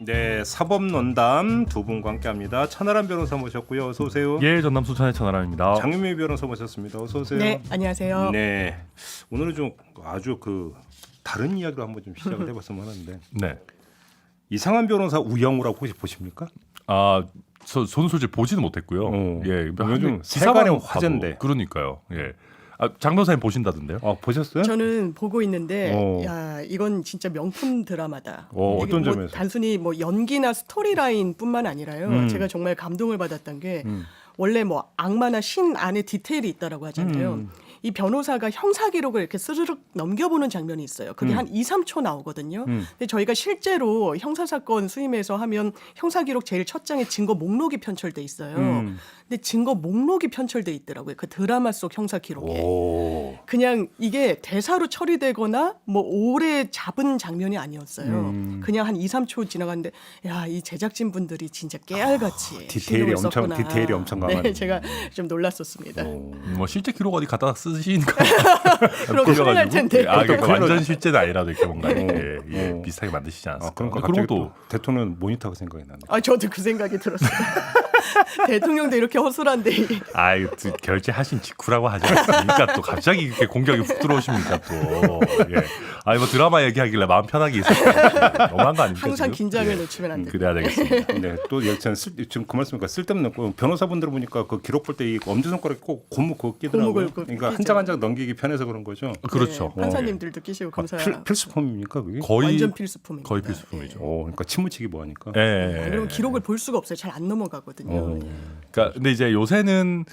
네, 사법논담 두 분과 함께합니다. 천하람 변호사 모셨고요. 어서 오세요. 예, 전남 수천의 천하람입니다. 장윤미 변호사 모셨습니다. 어서 오세요. 네, 안녕하세요. 네, 오늘은 좀 아주 다른 이야기로 한번 좀 시작을 해봤으면 하는데 네. 이상한 변호사 우영우라고 혹시 보십니까? 저는 솔직히 보지는 못했고요. 예, 요즘 세간의 화제인데. 그러니까요. 예. 장 변호사님 보신다던데요? 보셨어요? 저는 보고 있는데 야 이건 진짜 명품 드라마다. 어떤 이게 점에서? 단순히 연기나 스토리라인뿐만 아니라요. 제가 정말 감동을 받았던 게 원래 악마나 신 안에 디테일이 있다라고 하잖아요. 이 변호사가 형사 기록을 이렇게 스르륵 넘겨보는 장면이 있어요. 그게 한 2, 3초 나오거든요. 근데 저희가 실제로 형사 사건 수임해서 하면 형사 기록 제일 첫 장에 증거 목록이 편철돼 있어요. 근데 증거 목록이 편철돼 있더라고요. 그 드라마 속 형사 기록에. 그냥 이게 대사로 처리되거나 오래 잡은 장면이 아니었어요. 그냥 한 2, 3초 지나갔는데 야, 이 제작진 분들이 진짜 깨알같이 디테일이 엄청 강하네. 네, 제가 좀 놀랐었습니다. 실제 기록 어디 갖다 쓰시니까 그럼 큰일 날 텐데. 그러니까 완전 실제는 아니라도 이렇게 뭔가 이렇게 비슷하게 만드시지 않았을까? 그러니까 그런 갑자기 것도 대통령 모니터가 생각이 나네. 저도 그 생각이 들었어요. 대통령도 이렇게 허술한데. 결제하신 직후라고 하지 않습니까? 또 갑자기 이렇게 공격이 푹 들어오십니까 또? 예. 드라마 얘기하길래 마음 편하게 있었어요. 너무한 거 아닙니까? 항상 지금? 긴장을 놓치면 안 돼요. 그래야 되겠습니다. 네, 또 지금 그 말씀이니까 쓸데없는 거 변호사분들 보니까 그 기록 볼 때 이 엄지손가락 꼭 고무 끼더라고요. 고무를 그러니까 한 장 한 장 넘기기 편해서 그런 거죠. 그렇죠. 네, 판사님들도 끼시고 검사. 필수품입니까 그게? 완전 필수품입니다. 거의 필수품이죠. 그러니까 침무치기 뭐하니까. 그리고 기록을 볼 수가 없어요. 잘 안 넘어가거든요. 그러니까 근데 이제 요새는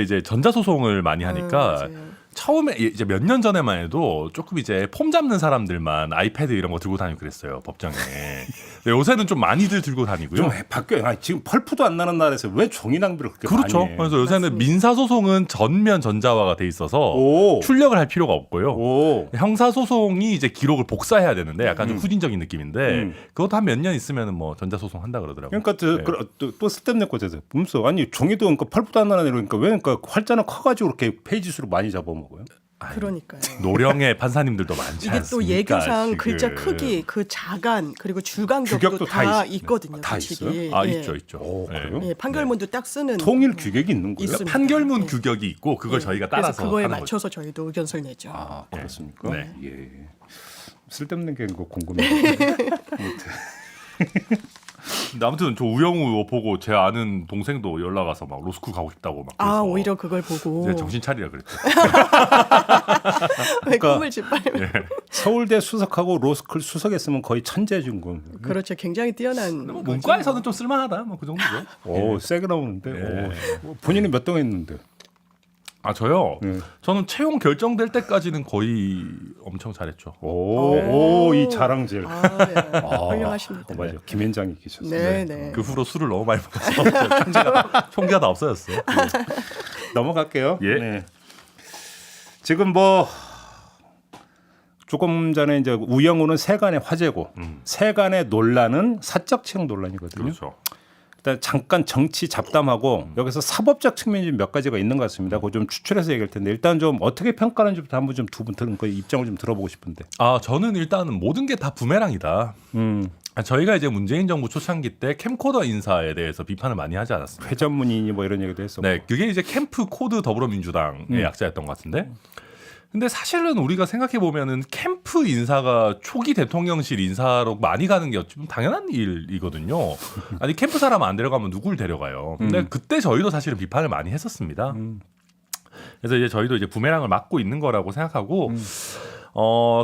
이제 전자소송을 많이 하니까 맞아요. 처음에 이제 몇 년 전에만 해도 조금 이제 폼 잡는 사람들만 아이패드 이런 거 들고 다니고 그랬어요 법정에. 근데 요새는 좀 많이들 들고 다니고요. 좀 바뀌어요. 지금 펄프도 안 나는 날에서 왜 종이 낭비를 그렇게 그렇죠. 많이 해? 그래서 요새는 맞습니다. 민사소송은 전면 전자화가 돼 있어서 출력을 할 필요가 없고요. 형사소송이 이제 기록을 복사해야 되는데 약간 좀 후진적인 느낌인데 그것도 한 몇 년 있으면 전자소송 한다 그러더라고요. 그러니까 또 쓸데없는 거죠. 무슨 종이도 그러니까 펄프도 안 나는 이러니까 왜 활자는 커가지고 그렇게 페이지 수를 많이 잡아먹어요? 그러니까요. 노령의 판사님들도 많지 이게 않습니까? 또 예교상 지금. 글자 크기, 그 자간 그리고 줄간격도 규격도 다 다 있거든요. 다 규칙이. 있어요? 예. 있죠. 그래요? 예, 판결문도 딱 쓰는 통일 규격이 있는 거예요? 있습니다. 판결문 예. 규격이 있고 그걸 저희가 그래서 따라서 그거에 하는 맞춰서 저희도 의견서를 내죠. 그렇습니까? 네. 예. 쓸데없는 게 궁금해요. 근데 아무튼 저 우영우 보고 제 아는 동생도 연락 와서 막 로스쿨 가고 싶다고 막 그래서 오히려 그걸 보고 이제 정신 차리라 그랬죠. 왜 그러니까 꿈을 짓밟으면 서울대 수석하고 로스쿨 수석했으면 거의 천재준 건. 그렇죠. 굉장히 뛰어난 뭐 문과에서는 좀 쓸만하다 뭐 그 정도죠. 세게 나오는데. 본인이 몇 등 했는데? 저요. 네. 저는 채용 결정될 때까지는 거의 엄청 잘했죠. 이 자랑질. 네. 훌륭하십니다. 맞아요. 김현장이 계셨어요. 네. 그 후로 술을 너무 많이 먹어서 총기가 다 없어졌어요. 넘어갈게요. 예. 네. 지금 조금 전에 이제 우영우는 세간의 화제고 세간의 논란은 사적 채용 논란이거든요. 그렇죠. 일단 잠깐 정치 잡담하고 여기서 사법적 측면이 좀 몇 가지가 있는 것 같습니다. 그거 좀 추출해서 얘기할 텐데 일단 좀 어떻게 평가하는지부터 한번 좀 두 분 들은 그 입장을 좀 들어보고 싶은데. 저는 일단은 모든 게 다 부메랑이다. 저희가 이제 문재인 정부 초창기 때 캠코더 인사에 대해서 비판을 많이 하지 않았습니까? 회전문이니 이런 얘기도 했었고. 네, 그게 이제 캠프 코드 더불어민주당의 약자였던 것 같은데. 근데 사실은 우리가 생각해 보면은 캠프 인사가 초기 대통령실 인사로 많이 가는 게 좀 당연한 일이거든요. 아니 캠프 사람 안 데려가면 누굴 데려가요? 근데 그때 저희도 사실은 비판을 많이 했었습니다. 그래서 이제 저희도 이제 부메랑을 맞고 있는 거라고 생각하고.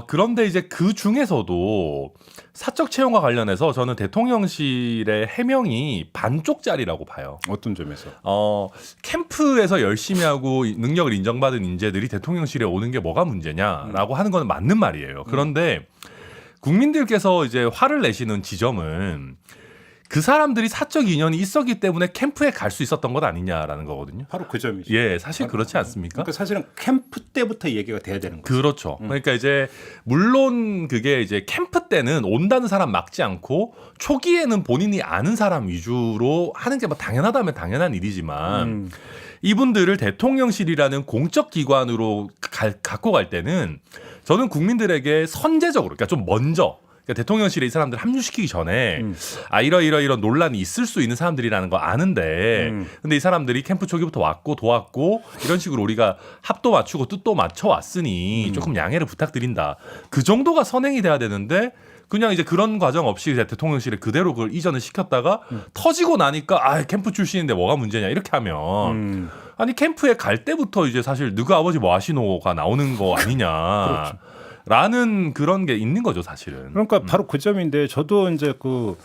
그런데 이제 그 중에서도 사적 채용과 관련해서 저는 대통령실의 해명이 반쪽짜리라고 봐요. 어떤 점에서? 캠프에서 열심히 하고 능력을 인정받은 인재들이 대통령실에 오는 게 뭐가 문제냐라고 하는 건 맞는 말이에요. 그런데 국민들께서 이제 화를 내시는 지점은 그 사람들이 사적 인연이 있었기 때문에 캠프에 갈 수 있었던 것 아니냐라는 거거든요. 바로 그 점이죠. 예, 사실 그렇지 않습니까? 그러니까 사실은 캠프 때부터 얘기가 돼야 되는 거죠. 그렇죠. 그러니까 이제 물론 그게 이제 캠프 때는 온다는 사람 막지 않고 초기에는 본인이 아는 사람 위주로 하는 게 뭐 당연하다면 당연한 일이지만 이분들을 대통령실이라는 공적 기관으로 갖고 갈 때는 저는 국민들에게 선제적으로 그러니까 좀 먼저 그러니까 대통령실에 이 사람들 합류시키기 전에 이런 논란이 있을 수 있는 사람들이라는 거 아는데 근데 이 사람들이 캠프 초기부터 왔고 도왔고 이런 식으로 우리가 합도 맞추고 뜻도 맞춰 왔으니 조금 양해를 부탁드린다. 그 정도가 선행이 돼야 되는데 그냥 이제 그런 과정 없이 대통령실에 그대로 그걸 이전을 시켰다가 터지고 나니까 캠프 출신인데 뭐가 문제냐 이렇게 하면 아니 캠프에 갈 때부터 이제 사실 너가 아버지 뭐 하시노가 나오는 거 아니냐. 그렇죠. 라는 그런 게 있는 거죠, 사실은. 그러니까 바로 그 점인데 저도 이제 그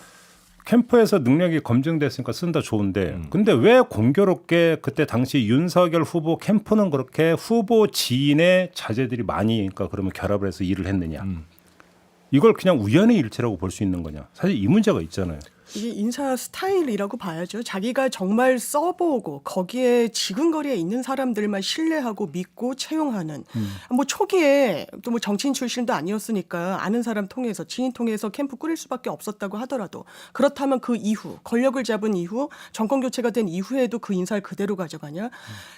캠프에서 능력이 검증됐으니까 쓴다 좋은데 근데 왜 공교롭게 그때 당시 윤석열 후보 캠프는 그렇게 후보 지인의 자제들이 많이 그러니까 그러면 결합을 해서 일을 했느냐. 이걸 그냥 우연의 일치라고 볼 수 있는 거냐. 사실 이 문제가 있잖아요. 이게 인사 스타일이라고 봐야죠. 자기가 정말 써보고 거기에 지근거리에 있는 사람들만 신뢰하고 믿고 채용하는. 뭐 초기에 또 뭐 정치인 출신도 아니었으니까 아는 사람 통해서 지인 통해서 캠프 꾸릴 수밖에 없었다고 하더라도 그렇다면 그 이후 권력을 잡은 이후 정권 교체가 된 이후에도 그 인사를 그대로 가져가냐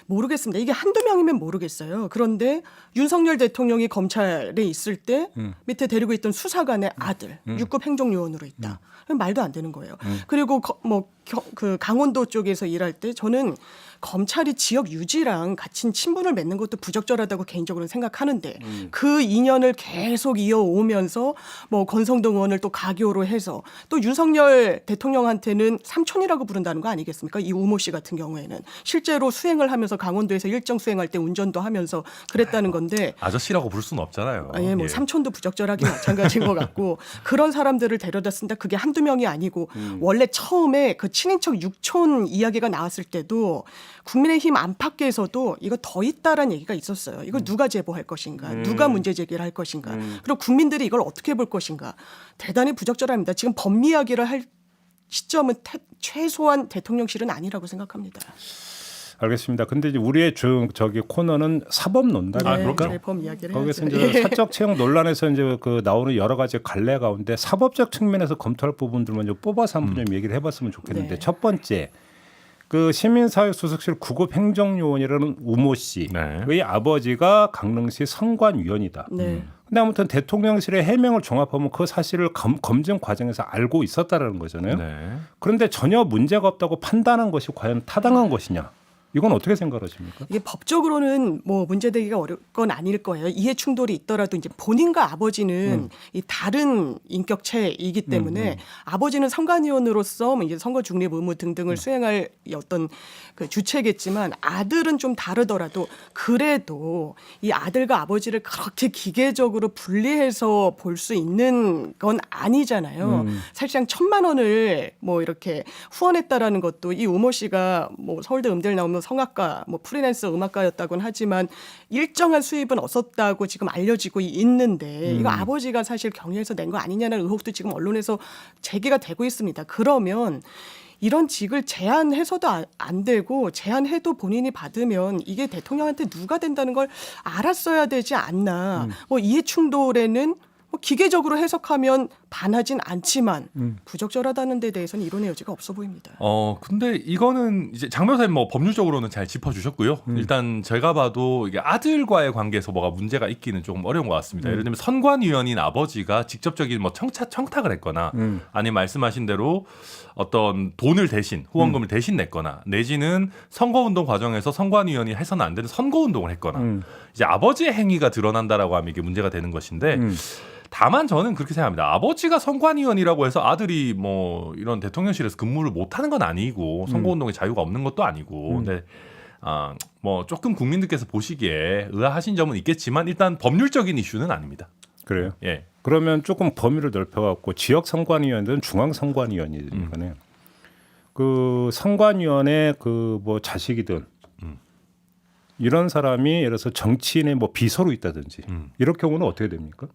모르겠습니다. 이게 한두 명이면 모르겠어요. 그런데 윤석열 대통령이 검찰에 있을 때 밑에 데리고 있던 수사관의 아들 6급 행정요원으로 있다. 말도 안 되는 거예요. 그리고 그 강원도 쪽에서 일할 때 저는 검찰이 지역 유지랑 같이 친분을 맺는 것도 부적절하다고 개인적으로는 생각하는데 그 인연을 계속 이어오면서 뭐 권성동 의원을 또 가교로 해서 또 윤석열 대통령한테는 삼촌이라고 부른다는 거 아니겠습니까? 이 우모 씨 같은 경우에는 실제로 수행을 하면서 강원도에서 일정 수행할 때 운전도 하면서 그랬다는 건데 아저씨라고 부를 수는 없잖아요. 뭐 삼촌도 부적절하기 마찬가지인 것 같고 그런 사람들을 데려다 쓴다. 그게 한두 명이 아니고 원래 처음에 그 친인척 육촌 이야기가 나왔을 때도 국민의힘 안팎에서도 이거 더 있다라는 얘기가 있었어요. 이거 누가 제보할 것인가, 누가 문제 제기를 할 것인가, 그리고 국민들이 이걸 어떻게 볼 것인가. 대단히 부적절합니다. 지금 법리 이야기를 할 시점은 최소한 대통령실은 아니라고 생각합니다. 알겠습니다. 근데 이제 우리의 저기 코너는 사법 논단이니까 재범 이야기를 거기서 해야죠. 이제 사적 채용 논란에서 이제 그 나오는 여러 가지 갈래 가운데 사법적 측면에서 검토할 부분들만 좀 뽑아서 한번 좀 얘기를 해봤으면 좋겠는데 네. 첫 번째 그 시민사회수석실 9급 행정요원이라는 우모 씨의 네. 아버지가 강릉시 선관위원이다. 네. 근데 아무튼 대통령실의 해명을 종합하면 그 사실을 검증 과정에서 알고 있었다라는 거잖아요. 네. 그런데 전혀 문제가 없다고 판단한 것이 과연 타당한 것이냐? 이건 어떻게 생각하십니까? 이게 법적으로는 뭐 문제되기가 어려울 건 아닐 거예요. 이해 충돌이 있더라도 이제 본인과 아버지는 이 다른 인격체이기 때문에 아버지는 선관위원으로서 뭐 이제 선거 중립 의무 등등을 수행할 어떤 그 주체겠지만 아들은 좀 다르더라도 그래도 이 아들과 아버지를 그렇게 기계적으로 분리해서 볼 수 있는 건 아니잖아요. 사실상 1,000만 원을 뭐 이렇게 후원했다라는 것도 이 우모 씨가 뭐 서울대 음대를 나오면 성악가, 뭐 프리랜서 음악가였다고는 하지만 일정한 수입은 없었다고 지금 알려지고 있는데 이거 아버지가 사실 경유해서 낸 거 아니냐는 의혹도 지금 언론에서 제기가 되고 있습니다. 그러면 이런 직을 제한해서도 안 되고 제한해도 본인이 받으면 이게 대통령한테 누가 된다는 걸 알았어야 되지 않나. 뭐 이해 충돌에는 뭐 기계적으로 해석하면 반하진 않지만 부적절하다는 데 대해서는 이론의 여지가 없어 보입니다. 근데 이거는 이제 장 변호사님 뭐 법률적으로는 잘 짚어주셨고요. 일단 제가 봐도 이게 아들과의 관계에서 뭐가 문제가 있기는 조금 어려운 것 같습니다. 예를 들면 선관위원인 아버지가 직접적인 뭐 청탁을 했거나 아니면 말씀하신 대로 어떤 돈을 대신 후원금을 대신 냈거나 내지는 선거운동 과정에서 선관위원이 해서는 안 되는 선거운동을 했거나 이제 아버지의 행위가 드러난다라고 하면 이게 문제가 되는 것인데 다만 저는 그렇게 생각합니다. 아버지가 선관위원이라고 해서 아들이 뭐 이런 대통령실에서 근무를 못하는 건 아니고 선거운동에 자유가 없는 것도 아니고 근데 뭐 조금 국민들께서 보시기에 의아하신 점은 있겠지만 일단 법률적인 이슈는 아닙니다. 그래요? 예. 그러면 조금 범위를 넓혀갖고 지역 선관위원들은 중앙 선관위원이니까요. 그 선관위원의 그 뭐 자식이든 이런 사람이 예를 들어서 정치인의 뭐 비서로 있다든지 이럴 경우는 어떻게 됩니까?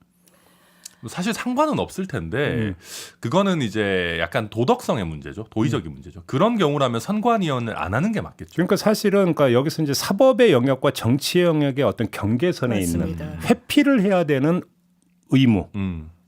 사실 상관은 없을 텐데 그거는 이제 약간 도덕성의 문제죠. 도의적인 문제죠. 그런 경우라면 선관위원을 안 하는 게 맞겠죠. 그러니까 사실은 그러니까 여기서 이제 사법의 영역과 정치의 영역의 어떤 경계선에 맞습니다. 있는 회피를 해야 되는 의무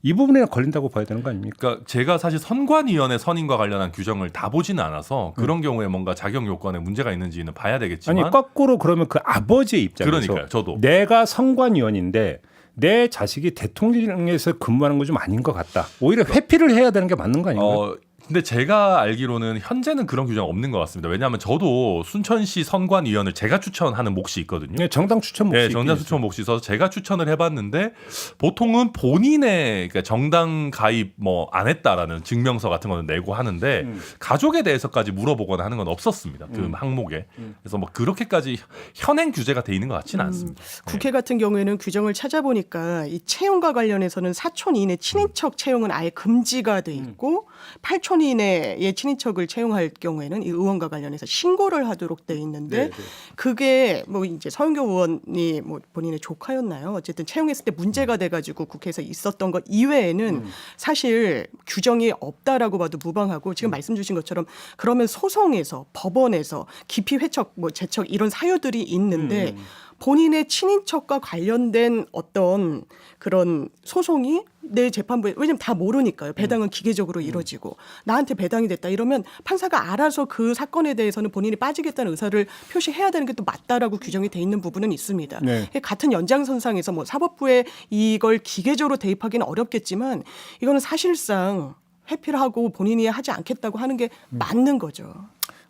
이 부분에 걸린다고 봐야 되는 거 아닙니까? 그러니까 제가 사실 선관위원회 선임과 관련한 규정을 다 보지는 않아서 그런 경우에 뭔가 자격 요건에 문제가 있는지는 봐야 되겠지만 아니 거꾸로 그러면 그 아버지의 입장에서 그러니까요. 저도 내가 선관위원인데 내 자식이 대통령에서 근무하는 거 좀 아닌 것 같다. 오히려 회피를 해야 되는 게 맞는 거 아닌가요? 근데 제가 알기로는 현재는 그런 규정 없는 것 같습니다. 왜냐하면 저도 순천시 선관위원을 제가 추천하는 몫이 있거든요. 네, 정당 추천 몫이 네, 정당 추천 몫이 있어서 제가 추천을 해봤는데 보통은 본인의 그러니까 정당 가입 뭐 안 했다라는 증명서 같은 거는 내고 하는데 가족에 대해서까지 물어보거나 하는 건 없었습니다. 그 항목에. 그래서 뭐 그렇게까지 현행 규제가 돼 있는 것 같지는 않습니다. 국회 같은 경우에는 규정을 찾아보니까 이 채용과 관련해서는 사촌 이내 친인척 채용은 아예 금지가 돼 있고 8촌 이내의 친인척을 채용할 경우에는 이 의원과 관련해서 신고를 하도록 돼 있는데 그게 뭐 이제 서영교 의원이 뭐 본인의 조카였나요? 어쨌든 채용했을 때 문제가 돼가지고 국회에서 있었던 것 이외에는 사실 규정이 없다라고 봐도 무방하고 지금 말씀 주신 것처럼 그러면 소송에서 법원에서 기피 회척 뭐 제척 이런 사유들이 있는데 본인의 친인척과 관련된 어떤 그런 소송이 내 재판부에 왜냐면 다 모르니까요. 배당은 기계적으로 이루어지고 나한테 배당이 됐다 이러면 판사가 알아서 그 사건에 대해서는 본인이 빠지겠다는 의사를 표시해야 되는 게 또 맞다라고 규정이 돼 있는 부분은 있습니다. 네. 같은 연장선상에서 뭐 사법부에 이걸 기계적으로 대입하기는 어렵겠지만 이거는 사실상 회피를 하고 본인이 하지 않겠다고 하는 게 맞는 거죠.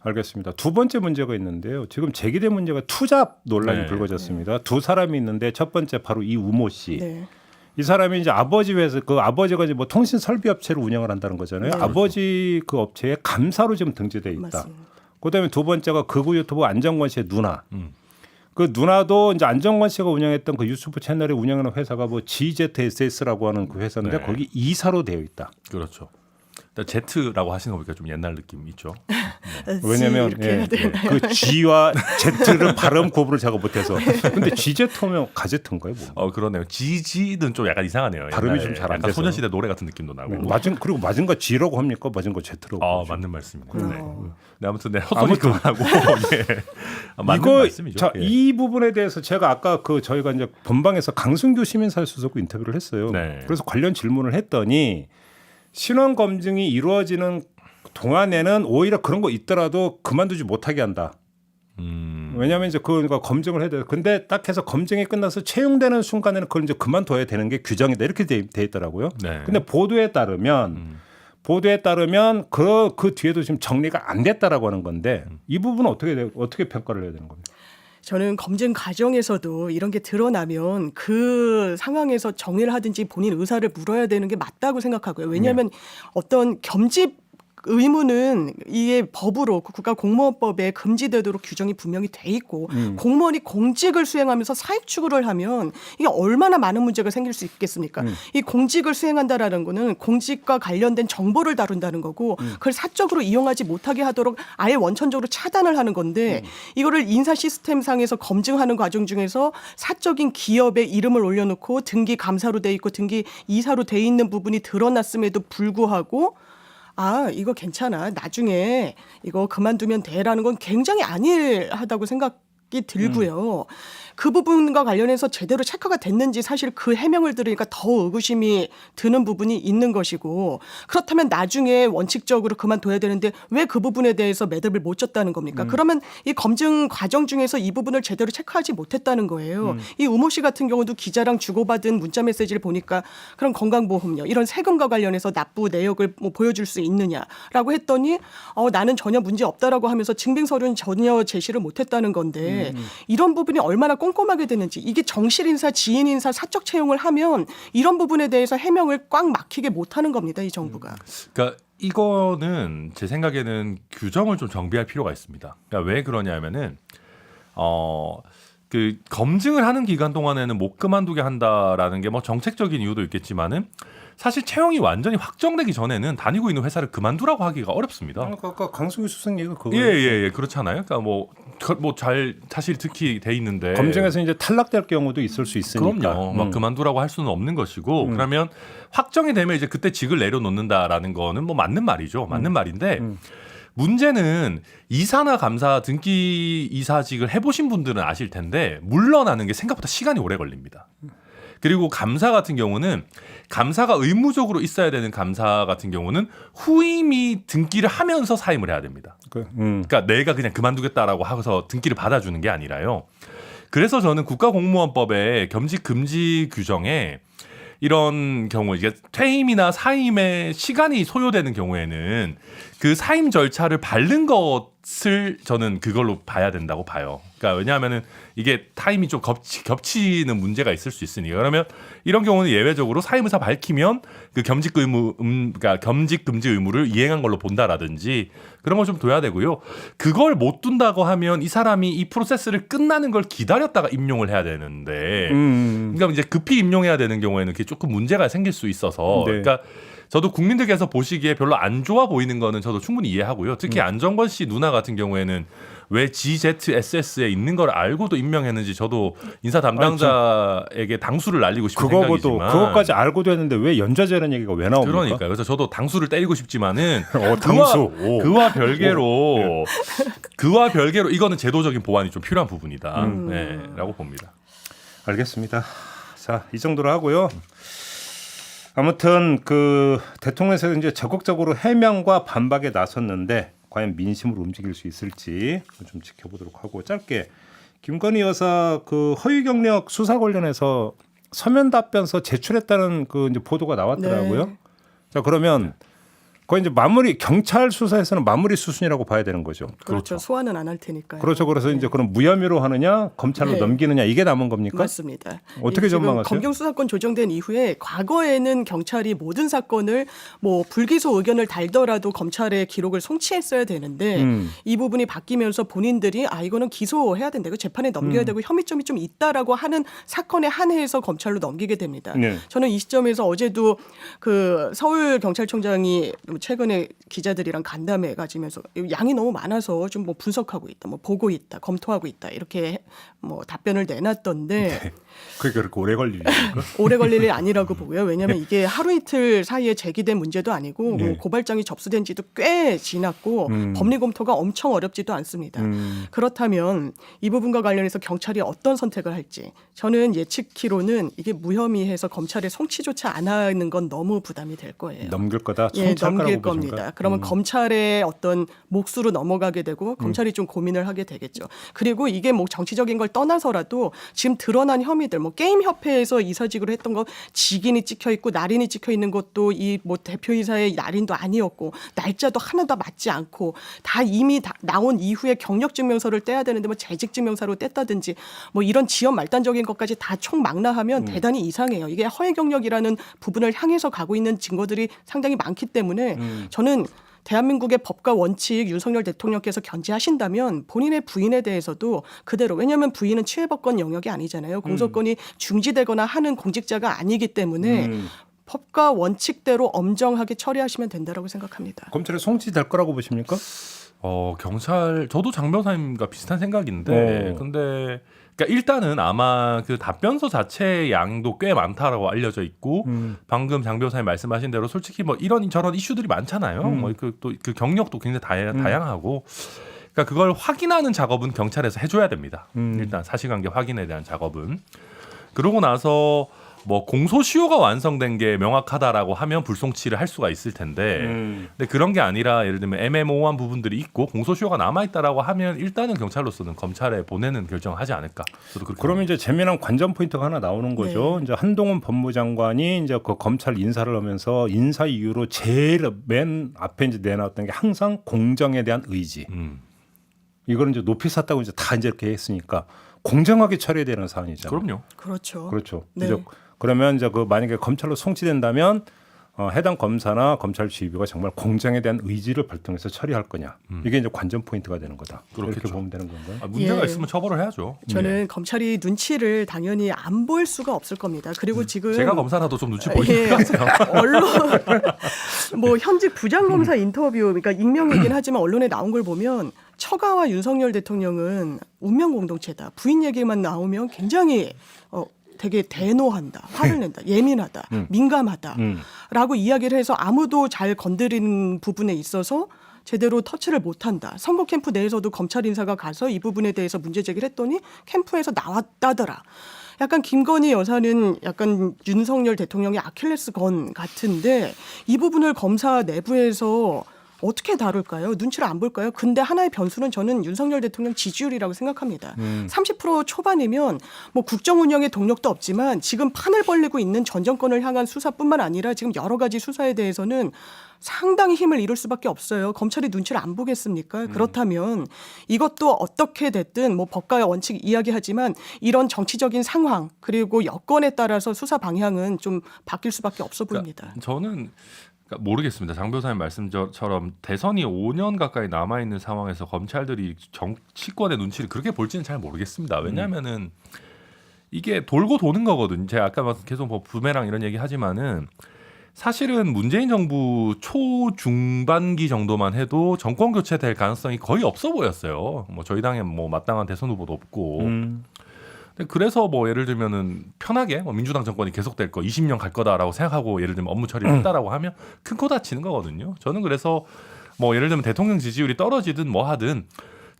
알겠습니다. 두 번째 문제가 있는데요. 지금 제기된 문제가 투잡 논란이 네. 불거졌습니다. 두 사람이 있는데 첫 번째 바로 이우모 씨. 네. 이 사람이 이제 아버지 회사 그 아버지가 이제 뭐 통신 설비 업체를 운영을 한다는 거잖아요. 네. 아버지 그 업체에 감사로 지금 등재돼 있다. 맞습니다. 그다음에 두 번째가 극우 유튜버 안정권 씨의 누나. 그 누나도 이제 안정권 씨가 운영했던 그 유튜브 채널을 운영하는 회사가 뭐 GZSS라고 하는 그 회사인데 네. 거기 이사로 되어 있다. 그렇죠. 일단 Z라고 하시는 거 보니까 좀 옛날 느낌 있죠. 왜냐하면 이렇게 해야 되나요? 그 G와 Z를 발음 구분을 제가 못해서. 근데 GZ면 가제트인가요? 뭐? 그러네요. GG는 좀 약간 이상하네요. 발음이 옛날에 좀 잘안 약간 돼서. 소녀시대 노래 같은 느낌도 나고. 맞은 그리고 맞은 거 G라고 합니까? 맞은 거 Z라고. 아 하죠. 맞는 말씀입니다. 어. 네. 네, 아무튼 네, 헛소리 그만하고 예. 맞는 이거 말씀이죠. 자, 예. 이 부분에 대해서 제가 아까 그 저희가 이제 본방에서 강승규 시민사회수석과 인터뷰를 했어요. 네. 그래서 관련 질문을 했더니 신원 검증이 이루어지는 동안에는 오히려 그런 거 있더라도 그만두지 못하게 한다. 왜냐하면 이제 그거 검증을 해야 돼요. 근데 딱 해서 검증이 끝나서 채용되는 순간에는 그걸 이제 그만둬야 되는 게 규정이다 이렇게 돼 있더라고요. 네. 근데 보도에 따르면 그 뒤에도 지금 정리가 안 됐다라고 하는 건데 이 부분은 어떻게 평가를 해야 되는 겁니까? 저는 검증 과정에서도 이런 게 드러나면 그 상황에서 정리를 하든지 본인 의사를 물어야 되는 게 맞다고 생각하고요. 왜냐하면 어떤 겸직 의무는 이게 법으로 국가공무원법에 금지되도록 규정이 분명히 돼 있고 공무원이 공직을 수행하면서 사익 추구를 하면 이게 얼마나 많은 문제가 생길 수 있겠습니까? 이 공직을 수행한다라는 거는 공직과 관련된 정보를 다룬다는 거고 그걸 사적으로 이용하지 못하게 하도록 아예 원천적으로 차단을 하는 건데 이거를 인사 시스템상에서 검증하는 과정 중에서 사적인 기업의 이름을 올려놓고 등기 감사로 돼 있고 등기 이사로 돼 있는 부분이 드러났음에도 불구하고 아, 이거 괜찮아. 나중에 이거 그만두면 돼라는 건 굉장히 안일하다고 생각이 들고요. 그 부분과 관련해서 제대로 체크가 됐는지 사실 그 해명을 들으니까 더 의구심이 드는 부분이 있는 것이고 그렇다면 나중에 원칙적으로 그만둬야 되는데 왜 그 부분에 대해서 매듭을 못 졌다는 겁니까? 그러면 이 검증 과정 중에서 이 부분을 제대로 체크하지 못했다는 거예요. 이 우모 씨 같은 경우도 기자랑 주고받은 문자 메시지를 보니까 그런 건강보험료 이런 세금과 관련해서 납부 내역을 뭐 보여줄 수 있느냐라고 했더니 나는 전혀 문제 없다라고 하면서 증빙 서류는 전혀 제시를 못했다는 건데 이런 부분이 얼마나 꼼꼼하게 되는지 이게 정실 인사, 지인 인사, 사적 채용을 하면 이런 부분에 대해서 해명을 꽉 막히게 못하는 겁니다. 이 정부가. 그러니까 이거는 제 생각에는 규정을 좀 정비할 필요가 있습니다. 그러니까 왜 그러냐면은 그 검증을 하는 기간 동안에는 못 그만두게 한다라는 게 뭐 정책적인 이유도 있겠지만은 사실 채용이 완전히 확정되기 전에는 다니고 있는 회사를 그만두라고 하기가 어렵습니다. 아까 강승규 수석 얘기가 그거예요. 예, 그렇잖아요. 그러니까 잘 사실 특히 돼 있는데 검증에서 이제 탈락될 경우도 있을 수 있으니까. 그럼요. 막 그만두라고 할 수는 없는 것이고 그러면 확정이 되면 이제 그때 직을 내려놓는다라는 거는 뭐 맞는 말이죠. 맞는 말인데 문제는 이사나 감사 등기 이사직을 해보신 분들은 아실 텐데 물러나는 게 생각보다 시간이 오래 걸립니다. 그리고 감사 같은 경우는 감사가 의무적으로 있어야 되는 감사 같은 경우는 후임이 등기를 하면서 사임을 해야 됩니다. 그러니까 내가 그냥 그만두겠다라고 하고서 등기를 받아주는 게 아니라요. 그래서 저는 국가공무원법의 겸직 금지 규정에 이런 경우 이게 퇴임이나 사임에 시간이 소요되는 경우에는 그 사임 절차를 밟는 것을 저는 그걸로 봐야 된다고 봐요. 그러니까 왜냐하면은 이게 타임이 좀 겹치는 문제가 있을 수 있으니까. 그러면 이런 경우는 예외적으로 사임 의사 밝히면 그 겸직 의무 그러니까 겸직 금지 의무를 이행한 걸로 본다라든지 그런 걸 좀 둬야 되고요. 그걸 못 둔다고 하면 이 사람이 이 프로세스를 끝나는 걸 기다렸다가 임용을 해야 되는데 그러니까 이제 급히 임용해야 되는 경우에는 그게 조금 문제가 생길 수 있어서 네. 그러니까 저도 국민들께서 보시기에 별로 안 좋아 보이는 거는 저도 충분히 이해하고요. 특히 안정권 씨 누나 같은 경우에는 왜 GZSS에 있는 걸 알고도 임명했는지 저도 인사 담당자에게 당수를 날리고 싶은 생각이지만 그것까지 알고도 했는데 왜 연좌제라는 얘기가 왜 나옵니까? 그러니까요. 그래서 저도 당수를 때리고 싶지만은 당수. 그와 별개로 이거는 제도적인 보완이 좀 필요한 부분이다. 네, 라고 봅니다. 알겠습니다. 자, 이 정도로 하고요. 아무튼 그 대통령께서 이제 적극적으로 해명과 반박에 나섰는데 과연 민심으로 움직일 수 있을지 좀 지켜보도록 하고 짧게 김건희 여사 그 허위 경력 수사 관련해서 서면 답변서 제출했다는 그 이제 보도가 나왔더라고요. 네. 자, 그러면 거의 이제 마무리 경찰 수사에서는 마무리 수순이라고 봐야 되는 거죠. 그렇죠. 소환은 안 할 테니까요. 그렇죠. 그래서 이제 그럼 무혐의로 하느냐, 검찰로 네. 넘기느냐 이게 남은 겁니까? 맞습니다. 어떻게 지금 전망하세요? 검경 수사권 조정된 이후에 과거에는 경찰이 모든 사건을 뭐 불기소 의견을 달더라도 검찰의 기록을 송치했어야 되는데 이 부분이 바뀌면서 본인들이 이거는 기소해야 된다, 이거 재판에 넘겨야 되고 혐의점이 좀 있다라고 하는 사건에 한해해서 검찰로 넘기게 됩니다. 네. 저는 이 시점에서 어제도 그 서울 경찰청장이 최근에 기자들이랑 간담회 가지면서 양이 너무 많아서 좀 뭐 분석하고 있다, 뭐 보고 있다, 검토하고 있다 이렇게 뭐 답변을 내놨던데 그게 그렇게 오래 걸리니까. 오래 걸릴 일 아니라고 보고요. 왜냐하면 이게 하루 이틀 사이에 제기된 문제도 아니고 네. 뭐 고발장이 접수된 지도 꽤 지났고 법리 검토가 엄청 어렵지도 않습니다. 그렇다면 이 부분과 관련해서 경찰이 어떤 선택을 할지 저는 예측키로는 이게 무혐의해서 검찰에 송치조차 안 하는 건 너무 부담이 될 거예요. 넘길 거다. 예, 송치할 넘길 거라고 보십니까? 겁니다. 그러면 검찰의 어떤 몫으로 넘어가게 되고 검찰이 좀 고민을 하게 되겠죠. 그리고 이게 뭐 정치적인 걸 떠나서라도 지금 드러난 혐의들, 뭐 게임 협회에서 이사직으로 했던 거 직인이 찍혀 있고 날인이 찍혀 있는 것도 이 뭐 대표이사의 날인도 아니었고 날짜도 하나도 맞지 않고 다 이미 다 나온 이후에 경력증명서를 떼야 되는데 뭐 재직증명서로 뗐다든지 뭐 이런 지연 말단적인 것까지 다 총망라하면 대단히 이상해요. 이게 허위 경력이라는 부분을 향해서 가고 있는 증거들이 상당히 많기 때문에 저는 대한민국의 법과 원칙 윤석열 대통령께서 견지하신다면 본인의 부인에 대해서도 그대로, 왜냐하면 부인은 치외법권 영역이 아니잖아요. 공소권이 중지되거나 하는 공직자가 아니기 때문에 법과 원칙대로 엄정하게 처리하시면 된다라고 생각합니다. 검찰에 송치될 거라고 보십니까? 경찰 저도 장 변호사님과 비슷한 생각인데 근데 그러니까 일단은 아마 그 답변서 자체의 양도 꽤 많다라고 알려져 있고 방금 장 변호사님 말씀하신 대로 솔직히 뭐 이런 저런 이슈들이 많잖아요. 뭐 또 그 경력도 굉장히 다양하고 그러니까 그걸 확인하는 작업은 경찰에서 해줘야 됩니다. 일단 사실관계 확인에 대한 작업은. 그러고 나서 뭐 공소시효가 완성된 게 명확하다라고 하면 불송치를 할 수가 있을 텐데 근데 그런 게 아니라 예를 들면 애매모호한 부분들이 있고 공소시효가 남아있다라고 하면 일단은 경찰로서는 검찰에 보내는 결정을 하지 않을까. 저도 그렇게 그러면 이제 재미난 관전 포인트가 하나 나오는 거죠. 네. 이제 한동훈 법무장관이 이제 그 검찰 인사를 하면서 인사 이유로 제일 맨 앞에 이제 내놨던 게 항상 공정에 대한 의지. 이거는 이제 높이 샀다고 이제 다 이제 이렇게 했으니까 공정하게 처리해야 되는 사안이잖아요. 그럼요. 그렇죠. 그렇죠. 네. 이제 그러면 이제 그 만약에 검찰로 송치된다면 해당 검사나 검찰 지휘부가 정말 공정에 대한 의지를 발동해서 처리할 거냐. 이게 이제 관전 포인트가 되는 거다. 이렇게 그렇겠죠. 보면 되는 건가요? 문제가 예. 있으면 처벌을 해야죠. 저는 검찰이 눈치를 당연히 안 보일 수가 없을 겁니다. 그리고 지금 제가 검사라도 좀 눈치 보이는 것 같아요. 언론 뭐 현직 부장검사 인터뷰, 그러니까 익명이긴 하지만 언론에 나온 걸 보면 처가와 윤석열 대통령은 운명 공동체다. 부인 얘기만 나오면 굉장히 되게 대노한다, 화를 낸다, 예민하다, 민감하다라고 이야기를 해서 아무도 잘 건드리는 부분에 있어서 제대로 터치를 못한다. 선거 캠프 내에서도 검찰 인사가 가서 이 부분에 대해서 문제 제기를 했더니 캠프에서 나왔다더라. 약간 김건희 여사는 약간 윤석열 대통령의 아킬레스건 같은데 이 부분을 검사 내부에서 어떻게 다룰까요? 눈치를 안 볼까요? 근데 하나의 변수는 저는 윤석열 대통령 지지율이라고 생각합니다. 30% 초반이면 뭐 국정 운영의 동력도 없지만 지금 판을 벌리고 있는 전 정권을 향한 수사뿐만 아니라 지금 여러 가지 수사에 대해서는 상당히 힘을 잃을 수밖에 없어요. 검찰이 눈치를 안 보겠습니까? 그렇다면 이것도 어떻게 됐든 뭐 법과 원칙 이야기하지만 이런 정치적인 상황 그리고 여건에 따라서 수사 방향은 좀 바뀔 수밖에 없어 보입니다. 그러니까 저는 모르겠습니다. 장 변호사님 말씀처럼 대선이 5년 가까이 남아 있는 상황에서 검찰들이 정치권의 눈치를 그렇게 볼지는 잘 모르겠습니다. 왜냐하면은 이게 돌고 도는 거거든요. 제가 아까 계속 뭐 부메랑 이런 얘기 하지만은 사실은 문재인 정부 초중반기 정도만 해도 정권 교체될 가능성이 거의 없어 보였어요. 뭐 저희 당에 뭐 마땅한 대선 후보도 없고. 그래서 뭐 예를 들면은 편하게 뭐 민주당 정권이 계속될 거 20년 갈 거다라고 생각하고 예를 들면 업무 처리를 했다라고 하면 큰 코 다치는 거거든요. 저는 그래서 뭐 예를 들면 대통령 지지율이 떨어지든 뭐 하든